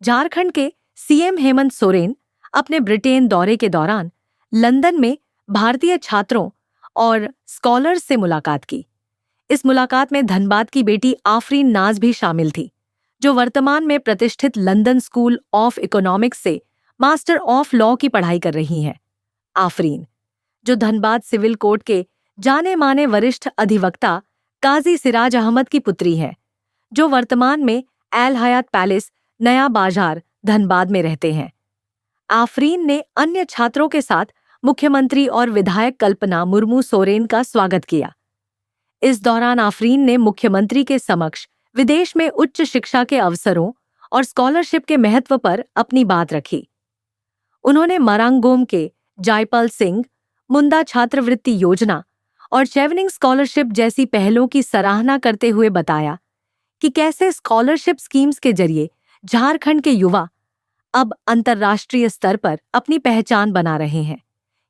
झारखंड के सीएम हेमंत सोरेन अपने ब्रिटेन दौरे के दौरान लंदन में भारतीय छात्रों और स्कॉलर्स से मुलाकात की। इस मुलाकात में धनबाद की बेटी आफरीन नाज भी शामिल थी, जो वर्तमान में प्रतिष्ठित लंदन स्कूल ऑफ इकोनॉमिक्स से मास्टर ऑफ लॉ की पढ़ाई कर रही हैं। आफरीन, जो धनबाद सिविल कोर्ट के जाने माने वरिष्ठ अधिवक्ता काजी सिराज अहमद की पुत्री है, जो वर्तमान में एल हयात पैलेस नया बाजार धनबाद में रहते हैं। आफरीन ने अन्य छात्रों के साथ मुख्यमंत्री और विधायक कल्पना मुर्मू सोरेन का स्वागत किया। इस दौरान आफरीन ने मुख्यमंत्री के समक्ष विदेश में उच्च शिक्षा के अवसरों और स्कॉलरशिप के महत्व पर अपनी बात रखी। उन्होंने मरांगोम के जायपाल सिंह मुंडा छात्रवृत्ति योजना और चेवनिंग स्कॉलरशिप जैसी पहलों की सराहना करते हुए बताया कि कैसे स्कॉलरशिप स्कीम्स के जरिए झारखंड के युवा अब अंतर्राष्ट्रीय स्तर पर अपनी पहचान बना रहे हैं।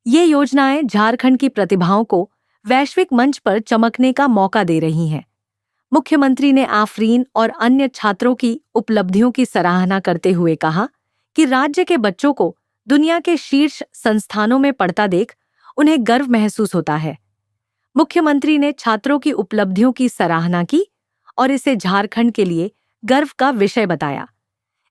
ये योजनाएं झारखंड की प्रतिभाओं को वैश्विक मंच पर चमकने का मौका दे रही हैं। मुख्यमंत्री ने आफरीन और अन्य छात्रों की उपलब्धियों की सराहना करते हुए कहा कि राज्य के बच्चों को दुनिया के शीर्ष संस्थानों में पढ़ता देख उन्हें गर्व महसूस होता है। मुख्यमंत्री ने छात्रों की उपलब्धियों की सराहना की और इसे झारखंड के लिए गर्व का विषय बताया।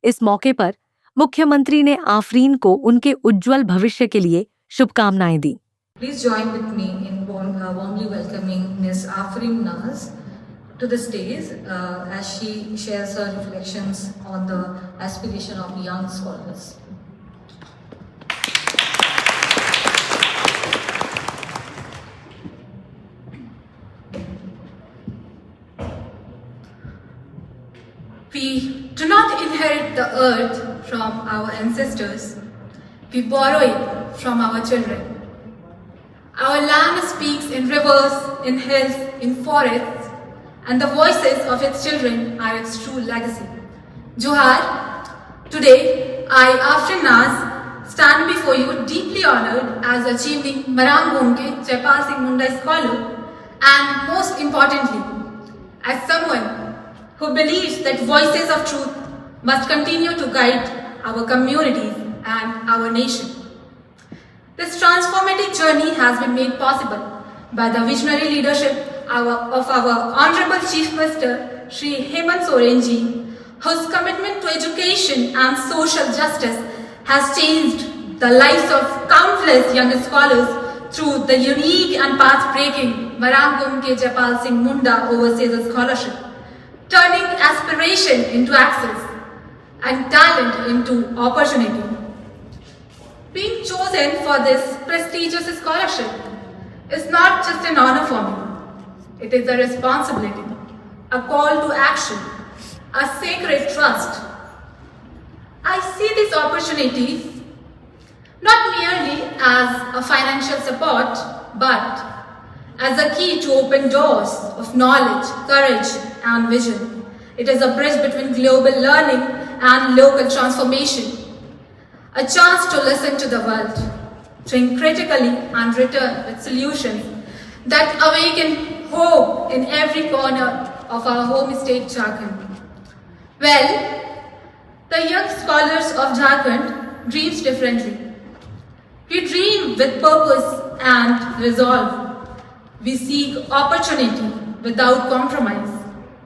इस मौके पर मुख्यमंत्री ने आफरीन को उनके उज्जवल भविष्य के लिए शुभकामनाएं दी। Please join with me in warmly welcoming Ms. Afreen Naz to the stage as she shares her reflections on the aspiration of young scholars. We do not inherit the earth from our ancestors, we borrow it from our children. Our land speaks in rivers, in hills, in forests, and the voices of its children are its true legacy. Johar, today I, Afreen Naz, stand before you deeply honored as achieving Marangom ke Jaipal Singh Munda Scholar, and most importantly, as someone who believes that voices of truth must continue to guide our communities and our nation. This transformative journey has been made possible by the visionary leadership of our Honorable Chief Minister Shri Hemant Soren ji, whose commitment to education and social justice has changed the lives of countless young scholars through the unique and path-breaking Marangom ke Jaipal Singh Munda Overseas Scholarship, turning aspiration into access and talent into opportunity. Being chosen for this prestigious scholarship is not just an honor for me. It is a responsibility, a call to action, a sacred trust. I see this opportunity not merely as a financial support, but as a key to open doors of knowledge, courage, and vision. It is a bridge between global learning and local transformation. A chance to listen to the world, think critically and return with solutions that awaken hope in every corner of our home state Jharkhand. Well, the young scholars of Jharkhand dreams differently. We dream with purpose and resolve. We seek opportunity without compromise,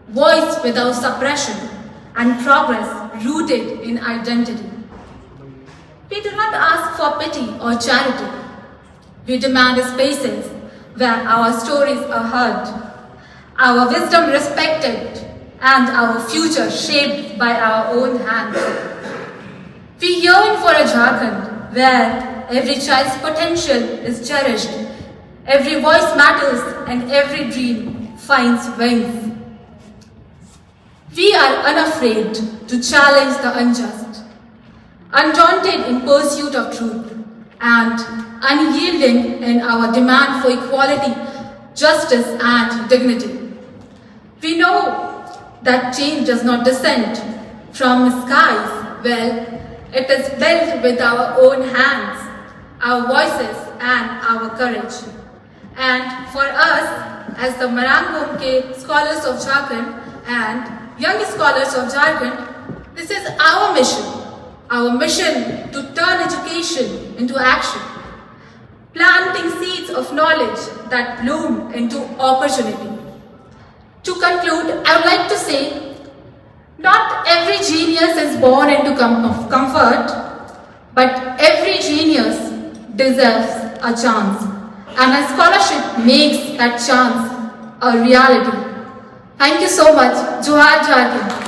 voice without suppression, and progress rooted in identity. We do not ask for pity or charity. We demand spaces where our stories are heard, our wisdom respected, and our future shaped by our own hands. We yearn for a Jharkhand where every child's potential is cherished, every voice matters, and every dream finds wings. We are unafraid to challenge the unjust, undaunted in pursuit of truth, and unyielding in our demand for equality, justice, and dignity. We know that change does not descend from skies. Well, it is built with our own hands, our voices, and our courage. And for us, as the Marangom ke scholars of Jharkhand and young scholars of Jharkhand, This is our mission to turn education into action, planting seeds of knowledge that bloom into opportunity. To conclude, I would like to say, not every genius is born into comfort, but every genius deserves a chance, and a scholarship makes that chance a reality. Thank you so much. Johar Jharkhand.